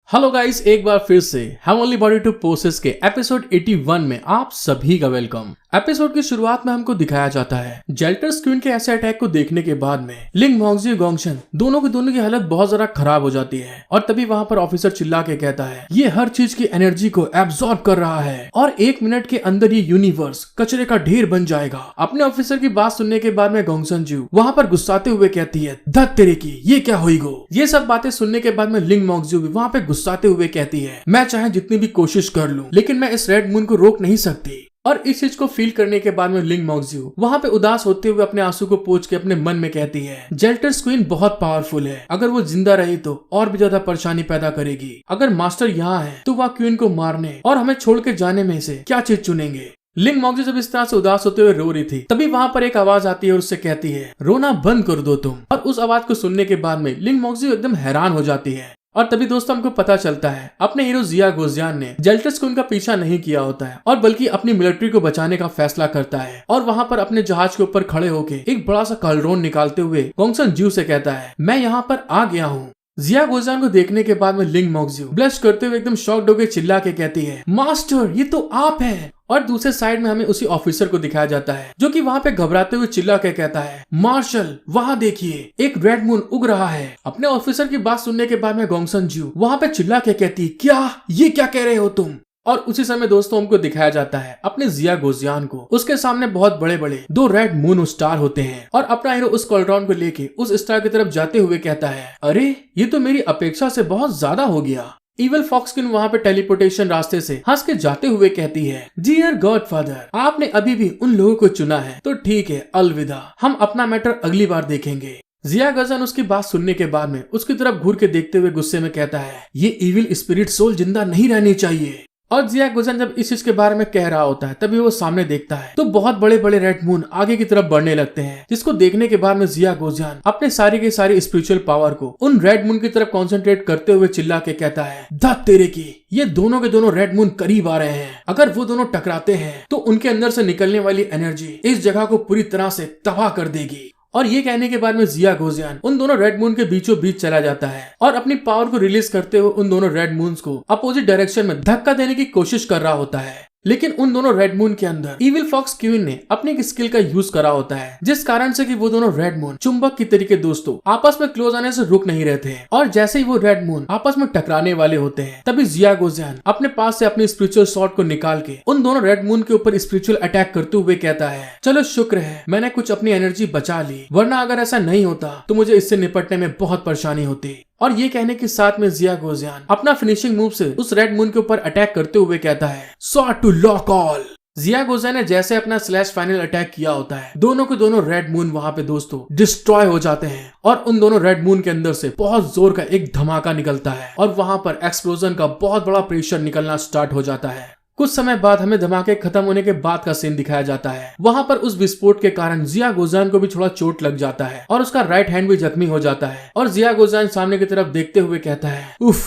Hello guys, एक बार फिर से हम ओनली बॉडी टू पोसेस के एपिसोड 81 में आप सभी का वेलकम। एपिसोड की शुरुआत में हमको दिखाया जाता है जेल्टर्स क्वीन के ऐसे अटैक को देखने के बाद में लिंग मोंगजी गोंगशन दोनों की हालत बहुत ज्यादा खराब हो जाती है और तभी वहाँ पर ऑफिसर चिल्ला के कहता है ये हर चीज की एनर्जी को एब्सॉर्ब कर रहा है और 1 मिनट के अंदर ये यूनिवर्स कचरे का ढेर बन जाएगा। अपने ऑफिसर की बात सुनने के बाद में गोंगशन जू वहाँ पर गुस्साते हुए कहती है धत तेरे की ये क्या हुई गो। ये सब बातें सुनने के बाद में लिंग मोंगजू भी वहाँ पे गुस्साते हुए कहती है मैं चाहे जितनी भी कोशिश कर लूं लेकिन मैं इस रेड मून को रोक नहीं सकती। और इस चीज को फील करने के बाद में लिंग मोंगजू वहाँ पे उदास होते हुए अपने आंसू को पोंछ के अपने मन में कहती है जेल्टर्स क्वीन बहुत पावरफुल है, अगर वो जिंदा रही तो और भी ज्यादा परेशानी पैदा करेगी। अगर मास्टर यहाँ है तो वह क्वीन को मारने और हमें छोड़ के जाने में से क्या चीज चुनेंगे। लिंग मोंगजू जब इस तरह से उदास होते हुए रो रही थी तभी वहाँ पर एक आवाज आती है और उससे कहती है रोना बंद कर दो तुम। और उस आवाज को सुनने के बाद में लिंग मोंगजू एकदम हैरान हो जाती है। और तभी दोस्तों हमको पता चलता है अपने हीरो जिया गोजियान ने जेल्टर्स को उनका पीछा नहीं किया होता है और बल्कि अपनी मिलिट्री को बचाने का फैसला करता है और वहाँ पर अपने जहाज के ऊपर खड़े होके एक बड़ा सा कलरोन निकालते हुए गोंगशन जू से कहता है मैं यहाँ पर आ गया हूँ। जिया गोजियान को देखने के बाद में लिंग मोंगजू ब्लश करते हुए एकदम शॉक्ड होकर चिल्ला के कहती है मास्टर ये तो आप हैं। और दूसरे साइड में हमें उसी ऑफिसर को दिखाया जाता है जो कि वहाँ पे घबराते हुए चिल्ला के कहता है मार्शल वहाँ देखिए एक रेड मून उग रहा है। अपने ऑफिसर की बात सुनने के बाद में गोंगशन जू वहाँ पे चिल्ला के कहती क्या ये क्या कह रहे हो तुम। और उसी समय दोस्तों हमको दिखाया जाता है अपने जिया गोजियान को, उसके सामने बहुत बड़े बड़े 2 रेड मून स्टार होते हैं और अपना हीरो उस कॉलड्रॉन को लेके उस स्टार की तरफ जाते हुए कहता है अरे ये तो मेरी अपेक्षा से बहुत ज्यादा हो गया। इवल फॉक्सकिन वहाँ पे टेलीपोर्टेशन रास्ते से हंस के जाते हुए कहती है डियर गॉडफादर आपने अभी भी उन लोगों को चुना है तो ठीक है अलविदा, हम अपना मैटर अगली बार देखेंगे। जिया गोजियान उसकी बात सुनने के बाद में उसकी तरफ घूर के देखते हुए गुस्से में कहता है ये इविल स्पिरिट सोल जिंदा नहीं रहनी चाहिए। और जिया गोजियान जब इस चीज के बारे में कह रहा होता है तभी वो सामने देखता है तो बहुत बड़े बड़े रेड मून आगे की तरफ बढ़ने लगते हैं, जिसको देखने के बाद में जिया गोजियान अपने सारी के सारी स्पिरिचुअल पावर को उन रेड मून की तरफ कंसंट्रेट करते हुए चिल्ला के कहता है धत तेरे की ये दोनों के दोनों रेड मून करीब आ रहे हैं, अगर वो दोनों टकराते हैं तो उनके अंदर से निकलने वाली एनर्जी इस जगह को पूरी तरह से तबाह कर देगी। और ये कहने के बाद में जिया गोजियान उन दोनों रेड मून के बीचों बीच चला जाता है और अपनी पावर को रिलीज करते हुए उन दोनों रेड मून्स को अपोजिट डायरेक्शन में धक्का देने की कोशिश कर रहा होता है। लेकिन उन दोनों रेड मून के अंदर इविल फॉक्स क्वीन ने अपनी एक स्किल का यूज करा होता है, जिस कारण से कि वो दोनों रेड मून चुंबक की तरीके दोस्तों आपस में क्लोज आने से रुक नहीं रहते हैं। और जैसे ही वो रेड मून आपस में टकराने वाले होते हैं तभी जिया गोजियान अपने पास से अपनी स्पिरिचुअल शॉर्ट को निकाल के उन दोनों रेड मून के ऊपर स्पिरिचुअल अटैक करते हुए कहता है चलो शुक्र है मैंने कुछ अपनी एनर्जी बचा ली, वरना अगर ऐसा नहीं होता तो मुझे इससे निपटने में बहुत परेशानी होती। और ये कहने के साथ में जिया गोजियान अपना फिनिशिंग मूव से उस रेड मून के ऊपर अटैक करते हुए कहता है स्वॉर्ड टू लॉक ऑल। जिया गोजियान ने जैसे अपना स्लैश फाइनल अटैक किया होता है दोनों के दोनों रेड मून वहाँ पे दोस्तों डिस्ट्रॉय हो जाते हैं और उन दोनों रेड मून के अंदर से बहुत जोर का एक धमाका निकलता है और वहाँ पर एक्सप्लोजन का बहुत बड़ा प्रेशर निकलना स्टार्ट हो जाता है। कुछ समय बाद हमें धमाके खत्म होने के बाद का सीन दिखाया जाता है। वहाँ पर उस विस्फोट के कारण जिया गोजियान को भी थोड़ा चोट लग जाता है और उसका राइट हैंड भी जख्मी हो जाता है और जिया गोजियान सामने की तरफ देखते हुए कहता है उफ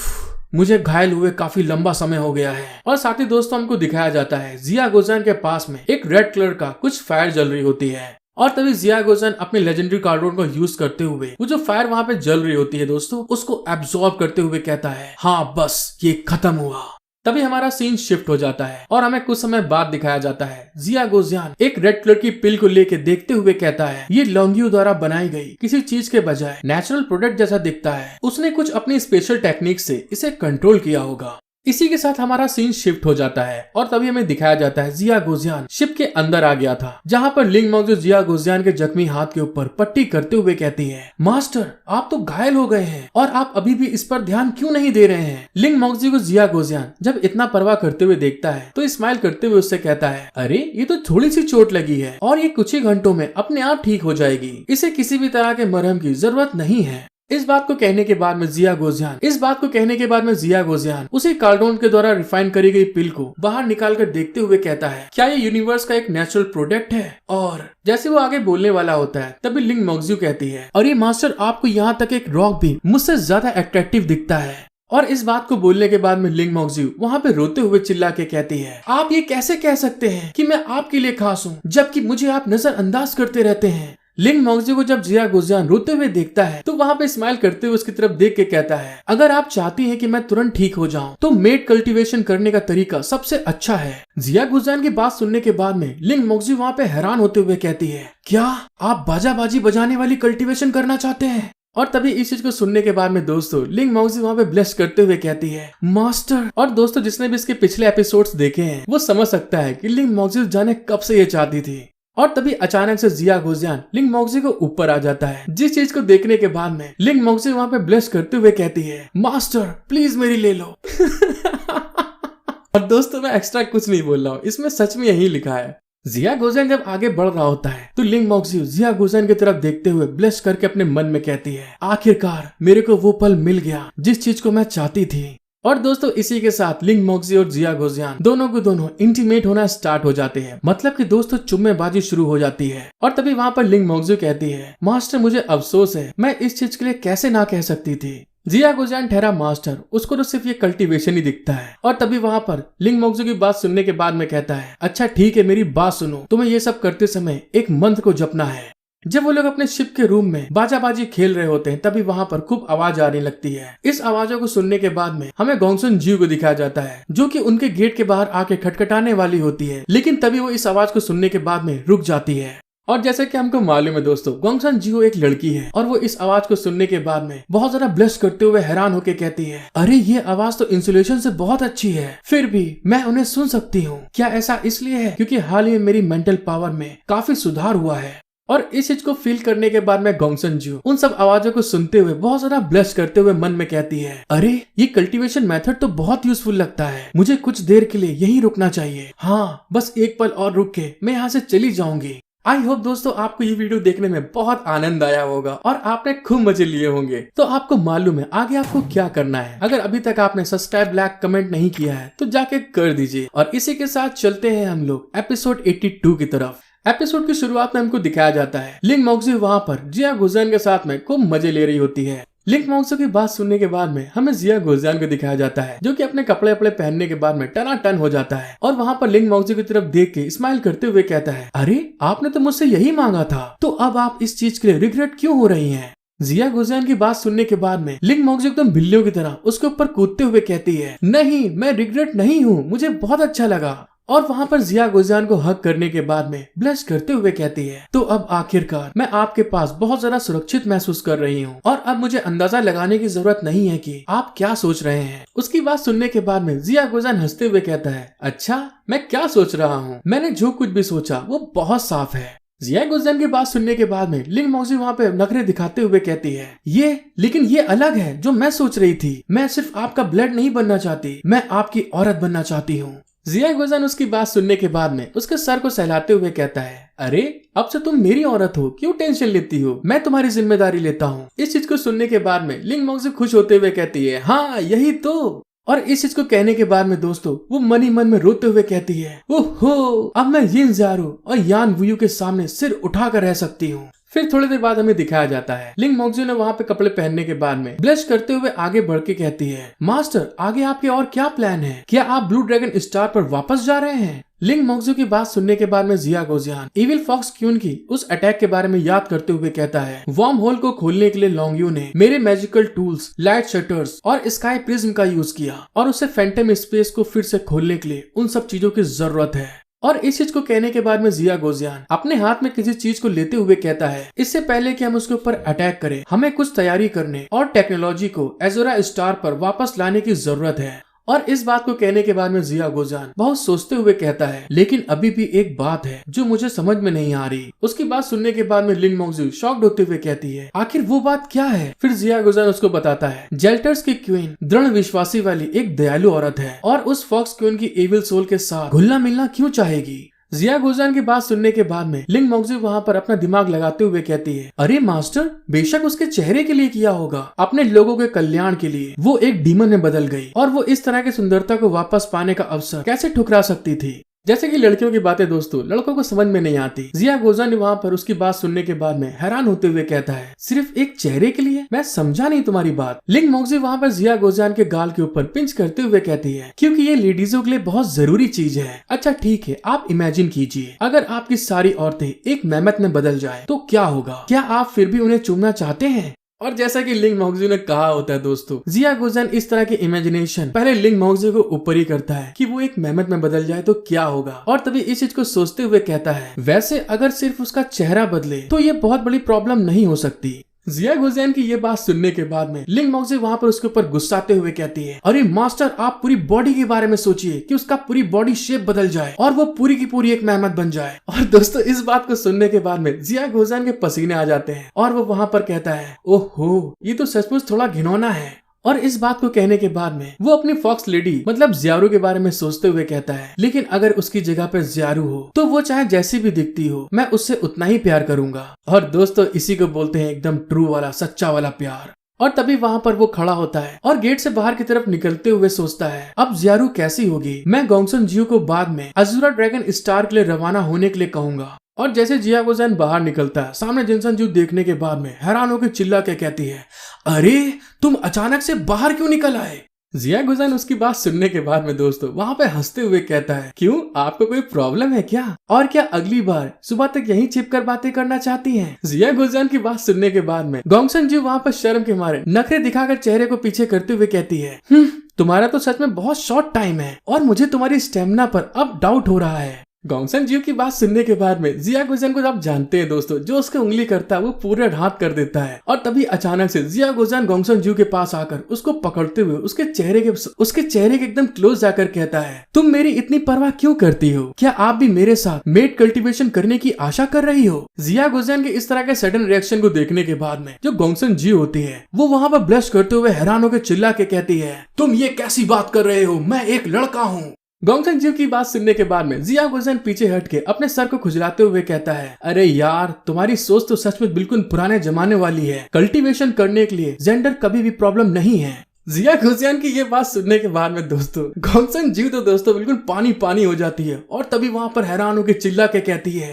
मुझे घायल हुए काफी लंबा समय हो गया है। और साथ ही दोस्तों हमको दिखाया जाता है जिया गोजियान के पास में एक रेड कलर का कुछ फायर जल रही होती है और तभी जिया गोजियान अपने लेजेंडरी कार्डोन को यूज करते हुए वो जो फायर वहाँ पे जल रही होती है दोस्तों उसको एब्सॉर्ब करते हुए कहता है हाँ बस ये खत्म हुआ। तभी हमारा सीन शिफ्ट हो जाता है और हमें कुछ समय बाद दिखाया जाता है जिया गोजियान एक रेड कलर की पिल को लेके देखते हुए कहता है ये लॉन्गियो द्वारा बनाई गई किसी चीज के बजाय नेचुरल प्रोडक्ट जैसा दिखता है, उसने कुछ अपनी स्पेशल टेक्निक से इसे कंट्रोल किया होगा। इसी के साथ हमारा सीन शिफ्ट हो जाता है और तभी हमें दिखाया जाता है जिया गोजियान शिप के अंदर आ गया था, जहाँ पर लिंग मोंगजू जिया गोजियान के जख्मी हाथ के ऊपर पट्टी करते हुए कहती है मास्टर आप तो घायल हो गए हैं और आप अभी भी इस पर ध्यान क्यों नहीं दे रहे हैं। लिंग मोंगजू को जिया गोजियान जब इतना परवाह करते हुए देखता है तो स्माइल करते हुए उससे कहता है अरे ये तो थोड़ी सी चोट लगी है और ये कुछ ही घंटों में अपने आप ठीक हो जाएगी, इसे किसी भी तरह के मरहम की जरूरत नहीं है। इस बात को कहने के बाद में जिया गोजियान उसी कार्डोन के द्वारा रिफाइन करी गई पिल को बाहर निकाल कर देखते हुए कहता है क्या ये यूनिवर्स का एक नेचुरल प्रोडक्ट है। और जैसे वो आगे बोलने वाला होता है तभी लिंग मोंगजू कहती है अरे मास्टर आपको यहाँ तक एक रॉक भी मुझसे ज्यादा अट्रैक्टिव दिखता है। और इस बात को बोलने के बाद में लिंग मोंगजू वहाँ पे रोते हुए चिल्ला के कहती है आप ये कैसे कह सकते हैं कि मैं आपके लिए खास हूँ जबकि मुझे आप नजरअंदाज करते रहते हैं। लिंग मोंगजी को जब जिया गुजियान रोते हुए देखता है तो वहाँ पे स्माइल करते हुए उसकी तरफ देख के कहता है, अगर आप चाहती हैं कि मैं तुरंत ठीक हो जाऊं तो मेड कल्टीवेशन करने का तरीका सबसे अच्छा है। जिया गुजियान की बात सुनने के बाद में लिंग मोंगजी वहाँ पे हैरान होते हुए कहती है, क्या आप बाजाबाजी बजाने वाली कल्टीवेशन करना चाहते हैं? और तभी इस चीज को सुनने के बाद में दोस्तों लिंग मोंगजी वहाँ पे ब्लेस करते हुए कहती है, मास्टर। और दोस्तों जिसने भी इसके पिछले एपिसोड्स देखे हैं वो समझ सकता है कि लिंग मोंगजी जाने कब से ये चाहती थी। और तभी अचानक से जिया गुजियान लिंग मोंगजी को ऊपर आ जाता है, जिस चीज को देखने के बाद में लिंग मोंगजी वहाँ पे ब्लेस करते हुए कहती है, मास्टर प्लीज मेरी ले लो। और दोस्तों मैं एक्स्ट्रा कुछ नहीं बोल रहा हूँ, इसमें सच में यही लिखा है। जिया गुजियान जब आगे बढ़ रहा होता है तो लिंग मोंगजी जिया गुजियान की तरफ देखते हुए ब्लेस करके अपने मन में कहती है, आखिरकार मेरे को वो पल मिल गया जिस चीज को मैं चाहती थी। और दोस्तों इसी के साथ लिंग मोंगजी और जिया गुजियान दोनों को दोनों इंटीमेट होना स्टार्ट हो जाते हैं, मतलब कि दोस्तों चुम्मेबाजी शुरू हो जाती है। और तभी वहाँ पर लिंग मोंगजी कहती है, मास्टर मुझे अफसोस है, मैं इस चीज के लिए कैसे ना कह सकती थी। जिया गुजियान ठहरा मास्टर, उसको तो सिर्फ ये कल्टीवेशन ही दिखता है। और तभी वहाँ पर लिंग मोंगजी की बात सुनने के बाद में कहता है, अच्छा ठीक है मेरी बात सुनो, तुम्हें ये सब करते समय एक मंत्र को जपना है। जब वो लोग अपने शिप के रूम में बाजाबाजी खेल रहे होते हैं तभी वहाँ पर खूब आवाज आने लगती है। इस आवाजों को सुनने के बाद में हमें गोंगसन जियो को दिखाया जाता है, जो कि उनके गेट के बाहर आके खटखटाने वाली होती है, लेकिन तभी वो इस आवाज को सुनने के बाद में रुक जाती है। और जैसे कि हमको मालूम है दोस्तों, गोंगसन जियो एक लड़की है और वो इस आवाज को सुनने के बाद में बहुत ज्यादा ब्लश करते हुए हैरान होकर कहती है, अरे ये आवाज तो इंसुलेशन से बहुत अच्छी है, फिर भी मैं उन्हें सुन सकती हूँ। क्या ऐसा इसलिए है क्योंकि हाल ही में मेरी मेंटल पावर में काफी सुधार हुआ है? और इस चीज को फील करने के बाद में गोंगसन जियो उन सब आवाजों को सुनते हुए बहुत ज्यादा ब्लश करते हुए मन में कहती है, अरे ये कल्टीवेशन मेथड तो बहुत यूजफुल लगता है, मुझे कुछ देर के लिए यहीं रुकना चाहिए। हाँ बस एक पल और रुक के मैं यहाँ से चली जाऊंगी। आई होप दोस्तों आपको ये वीडियो देखने में बहुत आनंद आया होगा और आपने खूब मजे लिए होंगे। तो आपको मालूम है आगे आपको क्या करना है। अगर अभी तक आपने सब्सक्राइब लाइक कमेंट नहीं किया है तो जाके कर दीजिए। और इसी के साथ चलते हैं हम लोग एपिसोड 82 की तरफ। एपिसोड की शुरुआत में हमको दिखाया जाता है लिंग मोंगजी वहाँ पर जिया गुजियान के साथ में खूब मजे ले रही होती है। लिंग मोंगजी की बात सुनने के बाद में हमें जिया गुजियान को दिखाया जाता है, जो कि अपने कपड़े पहनने के बाद में टनाटन हो जाता है और वहाँ पर लिंग मोंगजी की तरफ देख के स्माइल करते हुए कहता है, अरे आपने तो मुझसे यही मांगा था, तो अब आप इस चीज के लिए रिग्रेट क्यों हो रही हैं? जिया गुजियान की बात सुनने के बाद में लिंग मोंगजी एकदम बिल्लियों की तरह उसके ऊपर कूदते हुए कहती है, नहीं मैं रिग्रेट नहीं हूँ, मुझे बहुत अच्छा लगा। और वहाँ पर जिया गुजियान को हक करने के बाद में ब्लश करते हुए कहती है, तो अब आखिरकार मैं आपके पास बहुत ज्यादा सुरक्षित महसूस कर रही हूँ और अब मुझे अंदाजा लगाने की जरूरत नहीं है कि आप क्या सोच रहे हैं। उसकी बात सुनने के बाद में जिया गुजियान हंसते हुए कहता है, अच्छा मैं क्या सोच रहा हूँ, मैंने जो कुछ भी सोचा वो बहुत साफ है। जिया गुजियान की बात सुनने के बाद में लिंग मोंगजी वहाँ पे नखरे दिखाते हुए कहती है, लेकिन ये अलग है जो मैं सोच रही थी, मैं सिर्फ आपका ब्लड नहीं बनना चाहती, मैं आपकी औरत बनना चाहती हूँ। जिया गुजियान उसकी बात सुनने के बाद में उसके सर को सहलाते हुए कहता है, अरे अब से तुम मेरी औरत हो, क्यों टेंशन लेती हो, मैं तुम्हारी जिम्मेदारी लेता हूँ। इस चीज को सुनने के बाद में लिंग मोंगजी खुश होते हुए कहती है, हाँ यही तो। और इस चीज को कहने के बाद में दोस्तों वो मन ही मन में रोते हुए कहती है, ओहो अब मैं यिन ज़ारू और यान वुयू के सामने सिर उठाकर रह सकती हूँ। फिर थोड़ी देर बाद हमें दिखाया जाता है लिंग मोंगजी ने वहाँ पे कपड़े पहनने के बाद में ब्लश करते हुए आगे बढ़ के कहती है, मास्टर आगे आपके और क्या प्लान है, क्या आप ब्लू ड्रैगन स्टार पर वापस जा रहे हैं? लिंग मोंगजी की बात सुनने के बाद में जिया गुजियान इविल फॉक्स क्यून की उस अटैक के बारे में याद करते हुए कहता है, वर्म होल को खोलने के लिए लॉन्गयू ने मेरे मैजिकल टूल्स, लाइट शटर्स और स्काई प्रिज्म का यूज किया और उसे फैंटम स्पेस को फिर से खोलने के लिए उन सब चीजों की जरूरत है। और इस चीज को कहने के बाद में जिया गुजियान अपने हाथ में किसी चीज को लेते हुए कहता है, इससे पहले कि हम उसके ऊपर अटैक करें हमें कुछ तैयारी करने और टेक्नोलॉजी को एजोरा स्टार पर वापस लाने की जरूरत है। और इस बात को कहने के बाद में जिया गुजियान बहुत सोचते हुए कहता है, लेकिन अभी भी एक बात है जो मुझे समझ में नहीं आ रही। उसकी बात सुनने के बाद में लिंग मोंगजी शॉक्ड होते हुए कहती है, आखिर वो बात क्या है? फिर जिया गुजियान उसको बताता है, जेल्टर्स की क्वीन दृढ़ विश्वासी वाली एक दयालु औरत है और उस फॉक्स क्वीन की एविल सोल के साथ घुलना मिलना क्यों चाहेगी? जिया गुजियान की बात सुनने के बाद में लिंग मोंगजी वहाँ पर अपना दिमाग लगाते हुए कहती है, अरे मास्टर बेशक उसके चेहरे के लिए किया होगा, अपने लोगों के कल्याण के लिए वो एक डीमन में बदल गई और वो इस तरह की सुंदरता को वापस पाने का अवसर कैसे ठुकरा सकती थी? जैसे कि लड़कियों की बातें दोस्तों लड़कों को समझ में नहीं आती। जिया गोजान ने वहाँ पर उसकी बात सुनने के बाद में हैरान होते हुए कहता है, सिर्फ एक चेहरे के लिए? मैं समझा नहीं तुम्हारी बात। लिंग मोंगजी वहाँ पर जिया गोजान के गाल के ऊपर पिंच करते हुए कहती है, क्योंकि ये लेडीजों के लिए बहुत जरूरी चीज है। अच्छा ठीक है, आप इमेजिन कीजिए अगर आपकी सारी औरतें एक मेहमत में बदल जाए तो क्या होगा? क्या आप फिर भी उन्हें चूमना चाहते हैं? और जैसा कि लिंग मोंगजी ने कहा होता है दोस्तों, जिया गोजान इस तरह की इमेजिनेशन पहले लिंग मोंगजी को ऊपर ही करता है कि वो एक मेहमत में बदल जाए तो क्या होगा, और तभी इस चीज को सोचते हुए कहता है, वैसे अगर सिर्फ उसका चेहरा बदले तो ये बहुत बड़ी प्रॉब्लम नहीं हो सकती। जिया गोजान की ये बात सुनने के बाद में लिंग मोंगजी वहाँ पर उसके ऊपर गुस्साते हुए कहती है, अरे मास्टर, आप पूरी बॉडी के बारे में सोचिए कि उसका पूरी बॉडी शेप बदल जाए और वो पूरी की पूरी एक मेहमत बन जाए। और दोस्तों इस बात को सुनने के बाद में जिया गोजान के पसीने आ जाते हैं और वो वहाँ पर कहता है, ओहो ये तो सचमुच थोड़ा घिनौना है। और इस बात को कहने के बाद में वो अपनी फॉक्स लेडी मतलब ज़ियारू के बारे में सोचते हुए कहता है, लेकिन अगर उसकी जगह पे ज़ियारू हो तो वो चाहे जैसी भी दिखती हो मैं उससे उतना ही प्यार करूंगा। और दोस्तों इसी को बोलते हैं एकदम ट्रू वाला, सच्चा वाला प्यार। और तभी वहाँ पर वो खड़ा होता है और गेट से बाहर की तरफ निकलते हुए सोचता है, अब ज़ियारू कैसी होगी? मैं गोंगसन जियो को बाद में अज़ूरा ड्रैगन स्टार के लिए रवाना होने के लिए कहूंगा। और जैसे जिया गोजान बाहर निकलता है, सामने जिनसन जू देखने के बाद में हैरान होकर चिल्ला के कहती है, अरे तुम अचानक से बाहर क्यों निकल आए? जिया गोजान उसकी बात सुनने के बाद में दोस्तों वहाँ पे हंसते हुए कहता है, क्यों, आपको कोई प्रॉब्लम है क्या? और क्या अगली बार सुबह तक यहीं छिपकर बातें करना चाहती हैं? जिया गोजान की बात सुनने के बाद में गोंगसन जी वहाँ पर शर्म के मारे नखरे दिखाकर चेहरे को पीछे करते हुए कहती है, तुम्हारा तो सच में बहुत शॉर्ट टाइम है और मुझे तुम्हारी स्टेमिना पर अब डाउट हो रहा है। गोंगसन जियो की बात सुनने के बाद में जिया गोजान को आप जानते हैं दोस्तों, जो उसके उंगली करता है वो पूरे हाथ कर देता है। और तभी अचानक से जिया गोजान गोंगसन जियो के पास आकर उसको पकड़ते हुए उसके चेहरे के एकदम क्लोज जाकर कहता है, तुम मेरी इतनी परवाह क्यों करती हो? क्या आप भी मेरे साथ मेड कल्टीवेशन करने की आशा कर रही हो? जिया गोजान के इस तरह के सडन रिएक्शन को देखने के बाद में जो गोंगसन जियो होती है वो वहाँ पर ब्लश करते हुए हैरान होकर चिल्ला के कहती है, तुम ये कैसी बात कर रहे हो? मैं एक लड़का हूँ। गोंगसन जियो की बात सुनने के बाद में जिया गोजान पीछे हट के अपने सर को खुजलाते हुए कहता है, अरे यार तुम्हारी सोच तो सच में बिल्कुल पुराने जमाने वाली है। कल्टीवेशन करने के लिए जेंडर कभी भी प्रॉब्लम नहीं है। जिया गोजान की ये बात सुनने के बाद में दोस्तों गोंगसन जियो तो दोस्तों बिल्कुल पानी पानी हो जाती है और तभी वहाँ पर हैरान होकर चिल्ला के कहती है,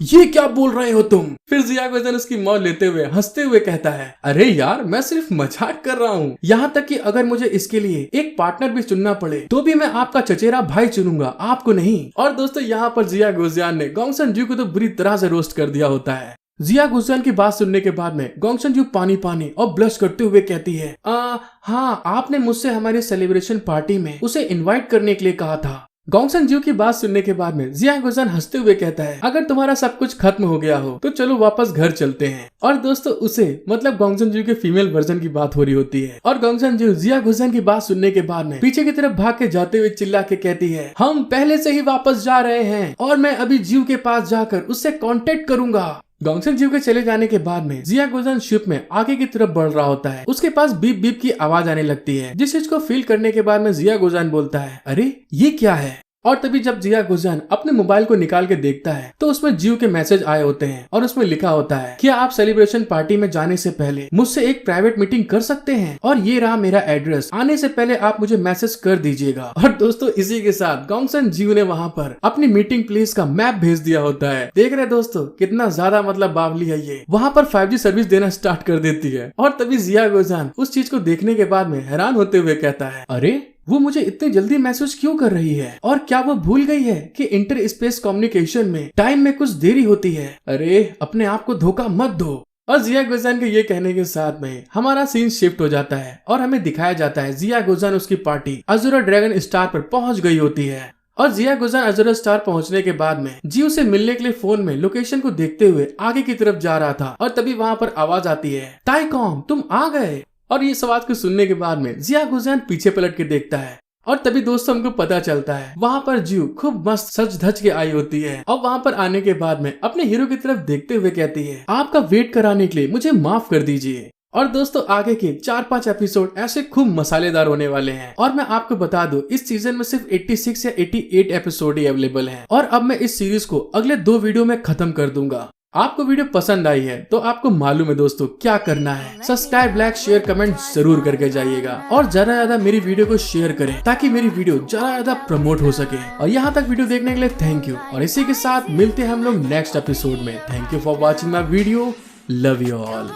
ये क्या बोल रहे हो तुम? फिर जिया गोजान उसकी मौत लेते हुए हंसते हुए कहता है, अरे यार मैं सिर्फ मजाक कर रहा हूँ, यहाँ तक कि अगर मुझे इसके लिए एक पार्टनर भी चुनना पड़े तो भी मैं आपका चचेरा भाई चुनूंगा, आपको नहीं। और दोस्तों यहाँ पर जिया गोजान ने गोंगसन जियो को तो बुरी तरह से रोस्ट कर दिया होता है। जिया गोजान की बात सुनने के बाद में गोंगसन जियो पानी पानी और ब्लश करते हुए कहती है, हाँ आपने मुझसे हमारी सेलिब्रेशन पार्टी में उसे इनवाइट करने के लिए कहा था। गोंगसन जियो की बात सुनने के बाद में जिया गोजान हंसते हुए कहता है, अगर तुम्हारा सब कुछ खत्म हो गया हो तो चलो वापस घर चलते हैं। और दोस्तों उसे मतलब गोंगसन जियो के फीमेल वर्जन की बात हो रही होती है और गोंगसन जियो जिया गोजान की बात सुनने के बाद में पीछे की तरफ भाग के जाते हुए चिल्ला के कहती है, हम पहले से ही वापस जा रहे हैं और मैं अभी जियो के पास जाकर उससे कांटेक्ट करूंगा। गोंगसन जियो के चले जाने के बाद में जिया गोजान शिप में आगे की तरफ बढ़ रहा होता है। उसके पास बीप बीप की आवाज आने लगती है, जिस चीज को फील करने के बाद में जिया गोजान बोलता है, अरे ये क्या है? और तभी जब जिया गोजान अपने मोबाइल को निकाल के देखता है तो उसमें जियो के मैसेज आए होते हैं और उसमें लिखा होता है, क्या आप सेलिब्रेशन पार्टी में जाने से पहले मुझसे एक प्राइवेट मीटिंग कर सकते हैं? और ये रहा मेरा एड्रेस, आने से पहले आप मुझे मैसेज कर दीजिएगा। और दोस्तों इसी के साथ गोंगसन जियो ने वहाँ पर अपनी मीटिंग प्लेस का मैप भेज दिया होता है। देख रहे दोस्तों कितना ज्यादा मतलब बावली है ये, वहाँ पर 5G सर्विस देना स्टार्ट कर देती है। और तभी जिया गोजान उस चीज को देखने के बाद में हैरान होते हुए कहता है, अरे वो मुझे इतनी जल्दी मैसेज क्यों कर रही है? और क्या वो भूल गई है कि इंटर स्पेस कम्युनिकेशन में टाइम में कुछ देरी होती है? अरे अपने आप को धोखा मत दो। और जिया गोजान के ये कहने के साथ में हमारा सीन शिफ्ट हो जाता है और हमें दिखाया जाता है जिया गोजान उसकी पार्टी अज़ूरा ड्रैगन स्टार पर पहुंच गई होती है। और जिया गोजान अज़ूरा स्टार पहुंचने के बाद में जियो से मिलने के लिए फोन में लोकेशन को देखते हुए आगे की तरफ जा रहा था और तभी वहाँ पर आवाज आती है, टाइकॉम तुम आ गए। और ये आवाज को सुनने के बाद में जिया गोजान पीछे पलट के देखता है और तभी दोस्तों हमको पता चलता है वहाँ पर जियो खूब मस्त सज धज के आई होती है और वहाँ पर आने के बाद में अपने हीरो की तरफ देखते हुए कहती है, आपका वेट कराने के लिए मुझे माफ कर दीजिए। और दोस्तों आगे के 4-5 एपिसोड ऐसे खूब मसालेदार होने वाले हैं और मैं आपको बता दूं इस सीजन में सिर्फ 86 या 88 एपिसोड ही अवेलेबल हैं और अब मैं इस सीरीज को अगले 2 वीडियो में खत्म कर दूंगा। आपको वीडियो पसंद आई है तो आपको मालूम है दोस्तों क्या करना है, सब्सक्राइब, लाइक, शेयर, कमेंट जरूर करके जाइएगा और ज्यादा मेरी वीडियो को शेयर करें ताकि मेरी वीडियो ज्यादा प्रमोट हो सके। और यहाँ तक वीडियो देखने के लिए थैंक यू और इसी के साथ मिलते हैं हम लोग नेक्स्ट एपिसोड में। Thank you for watching my video, love you all.